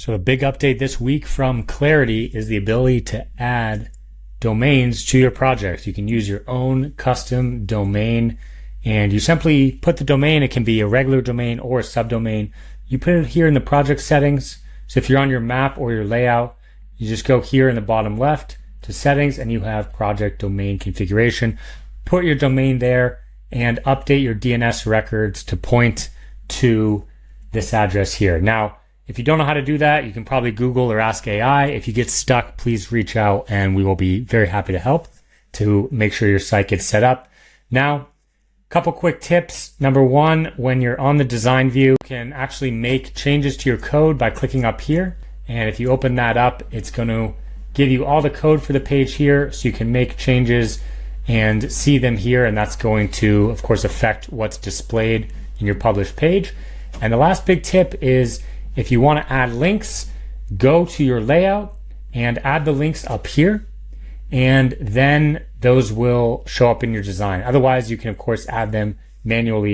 So a big update this week from Claritee is the ability to add domains to your projects. You can use your own custom domain, and you simply put the domain. It can be a regular domain or a subdomain. You put it here in the project settings. So if you're on your map or your layout, you just go here in the bottom left to settings and you have project domain configuration. Put your domain there and update your DNS records to point to this address here. Now, if you don't know how to do that, you can probably Google or ask AI. If you get stuck, please reach out and we will be very happy to help to make sure your site gets set up. Now, a couple quick tips. Number one, when you're on the design view, you can actually make changes to your code by clicking up here. And if you open that up, it's going to give you all the code for the page here, so you can make changes and see them here. And that's going to, of course, affect what's displayed in your published page. And the last big tip is, if you want to add links, go to your layout and add the links up here, and then those will show up in your design. Otherwise, you can, of course, add them manually